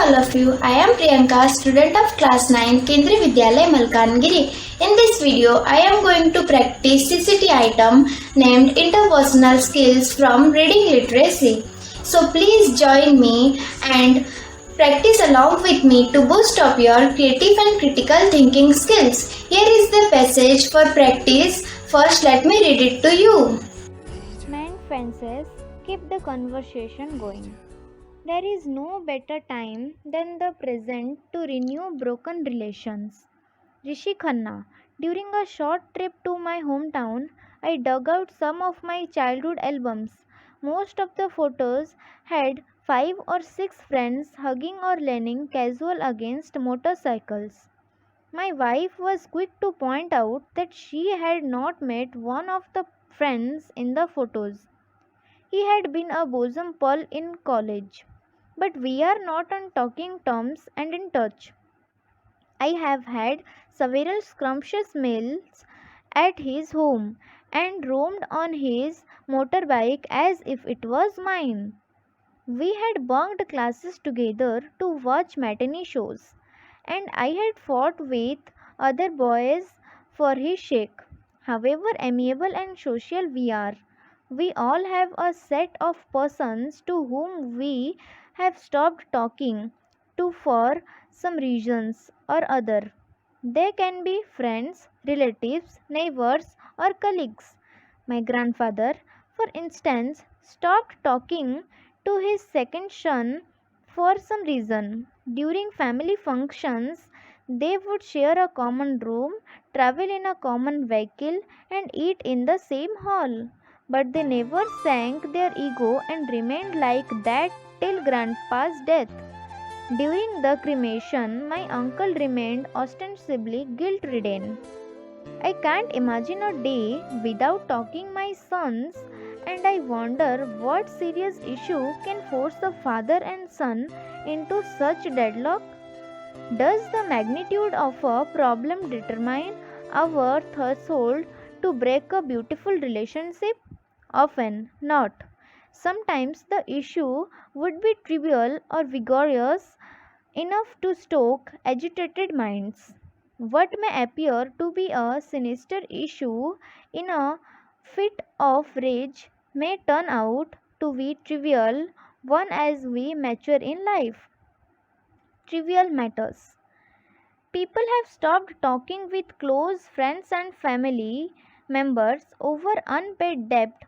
all of you. I am Priyanka, student of class 9, Kendriya Vidyalaya Malkangiri. In this video, I am going to practice CCT item named Interpersonal Skills from Reading Literacy. So please join me and practice along with me to boost up your creative and critical thinking skills. Here is the passage for practice. First, let me read it to you. Mend fences, keep the conversation going. There is no better time than the present to renew broken relations. Rishi Khanna. During a short trip to my hometown, I dug out some of my childhood albums. Most of the photos had 5 or 6 friends hugging or leaning casual against motorcycles. My wife was quick to point out that she had not met one of the friends in the photos. He had been a bosom pal in college, but we are not on talking terms and in touch. I have had several scrumptious meals at his home and roamed on his motorbike as if it was mine. We had bunked classes together to watch matinee shows, and I had fought with other boys for his sake. However amiable and social we are, we all have a set of persons to whom we have stopped talking to for some reasons or other. They can be friends, relatives, neighbors, or colleagues. My grandfather, for instance, stopped talking to his second son for some reason. During family functions, they would share a common room, travel in a common vehicle, and eat in the same hall. But they never sank their ego and remained like that till grandpa's death. During the cremation, my uncle remained ostensibly guilt ridden. I can't imagine a day without talking my sons, and I wonder what serious issue can force a father and son into such deadlock. Does the magnitude of a problem determine our threshold to break a beautiful relationship? Often not. Sometimes the issue would be trivial or vigorous enough to stoke agitated minds. What may appear to be a sinister issue in a fit of rage may turn out to be trivial one as we mature in life. Trivial matters. People have stopped talking with close friends and family members over unpaid debt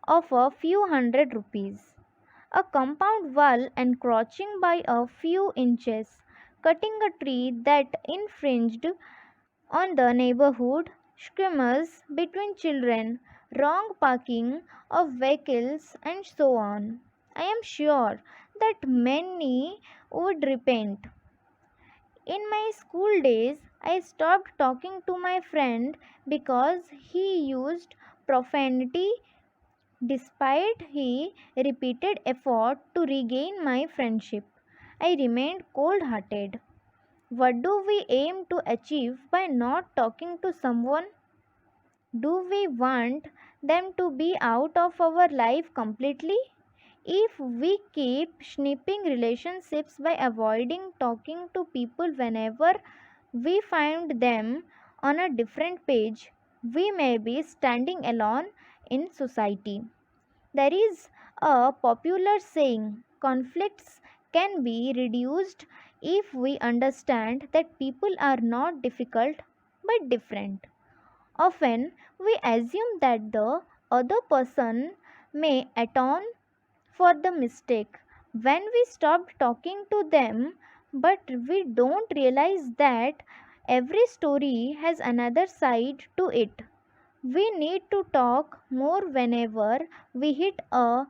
of a few hundred rupees. A compound wall encroaching by a few inches, cutting a tree that infringed on the neighborhood, skirmishes between children, wrong parking of vehicles, and so on. I am sure that many would repent. In my school days, I stopped talking to my friend because he used profanity despite his repeated effort to regain my friendship. I remained cold hearted. What do we aim to achieve by not talking to someone? Do we want them to be out of our life completely? If we keep snipping relationships by avoiding talking to people whenever we find them on a different page, we may be standing alone in society. There is a popular saying conflicts can be reduced if we understand that people are not difficult but different. Often we assume that the other person may atone for the mistake when we stop talking to them, but we don't realize that every story has another side to it. We need to talk more whenever we hit a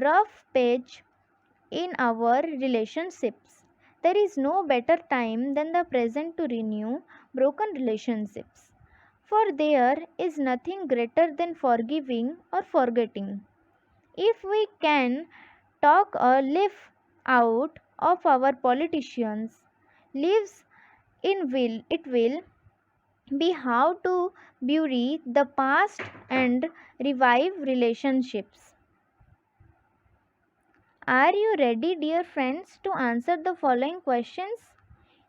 rough patch in our relationships. There is no better time than the present to renew broken relationships. For there is nothing greater than forgiving or forgetting. If we can talk a leaf out of our politicians' lives in will it will be how to bury the past and revive relationships. Are you ready, dear friends, to answer the following questions?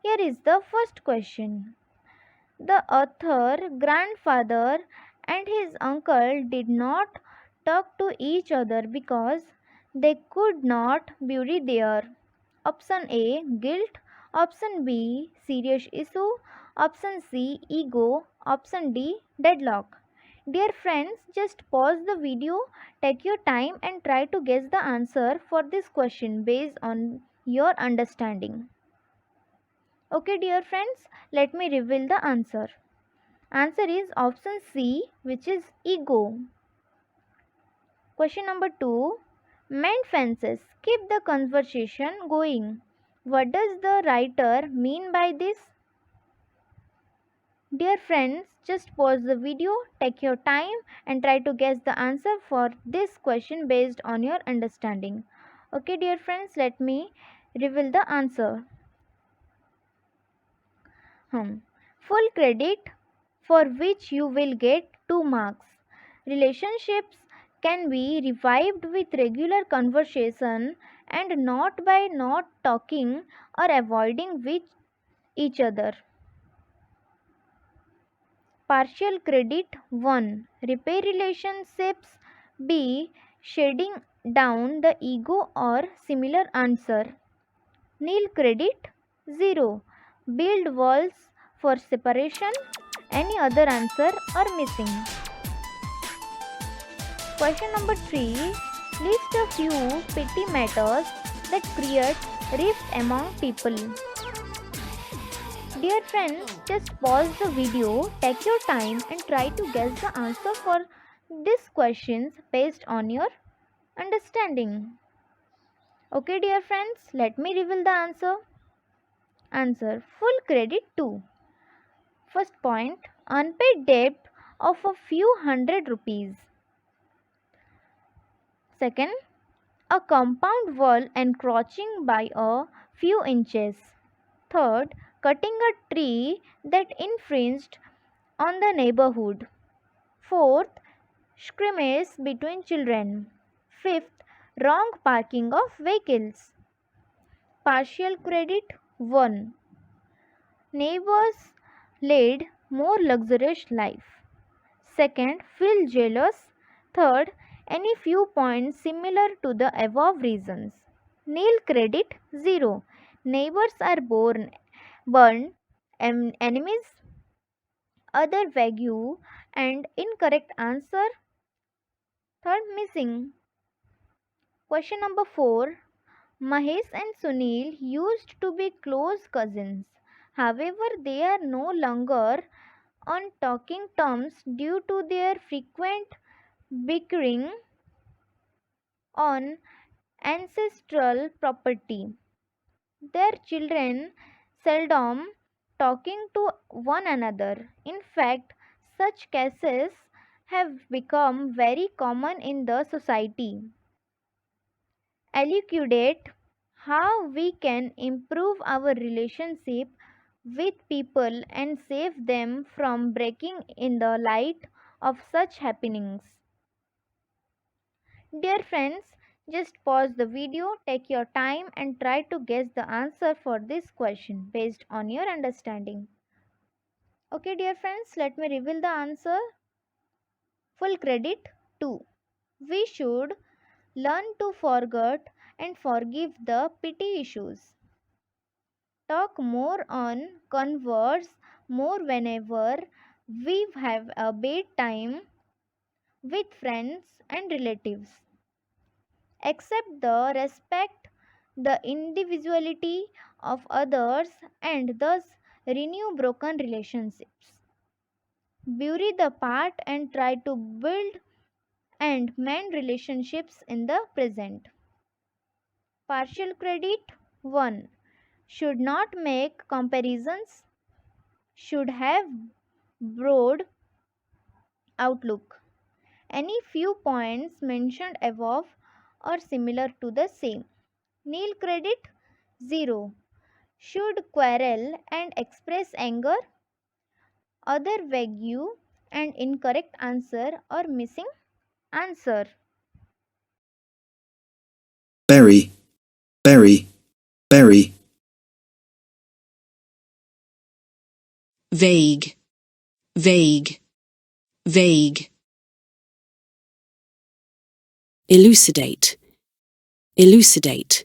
Here is the first question. The author, grandfather, and his uncle did not talk to each other because they could not bury their option A guilt, option B serious issue, option C ego, option D deadlock. Dear friends, just pause the video, take your time and try to guess the answer for this question based on your understanding. Okay, dear friends, let me reveal the answer. Answer is option C, which is ego. Question number 2. Mend fences. Keep the conversation going. What does the writer mean by this? Dear friends, just pause the video, take your time and try to guess the answer for this question based on your understanding. Okay, dear friends, let me reveal the answer. Full credit for which you will get 2 marks. Relationships can be revived with regular conversation and not by not talking or avoiding with each other. Partial credit 1. Repair relationships. B. Shading down the ego or similar answer. Nil credit 0. Build walls for separation. Any other answer or missing. Question number 3. List a few petty matters that create rift among people. Dear friends, just pause the video, take your time and try to guess the answer for these questions based on your understanding. Okay, dear friends, let me reveal the answer. Answer full credit 2. First point, unpaid debt of a few hundred rupees. Second, a compound wall encroaching by a few inches. Third, cutting a tree that infringed on the neighborhood. Fourth, scrimmage between children. Fifth, wrong parking of vehicles. Partial credit 1. Neighbors led more luxurious life. Second, feel jealous. Third, any few points similar to the above reasons. Nil credit 0. Neighbors are burned, enemies, other vague and incorrect answer. Third, missing. Question number 4. Mahesh and Sunil used to be close cousins. However, they are no longer on talking terms due to their frequent bickering on ancestral property. Their children seldom talking to one another. In fact, such cases have become very common in the society. Elucidate how we can improve our relationship with people and save them from breaking in the light of such happenings. Dear friends, just pause the video, take your time and try to guess the answer for this question based on your understanding. Okay, dear friends, let me reveal the answer. Full credit 2. We should learn to forget and forgive the petty issues. Talk more on, converse more whenever we have a bad time with friends and relatives. Accept the respect the individuality of others and thus renew broken relationships. Bury the past and try to build and mend relationships in the present. Partial credit 1. Should not make comparisons, should have broad outlook. Any few points mentioned above are similar to the same. Nil credit 0. Should quarrel and express anger. Other vague and incorrect answer or missing answer. berry, berry, berry. Vague, vague, vague. Elucidate, elucidate.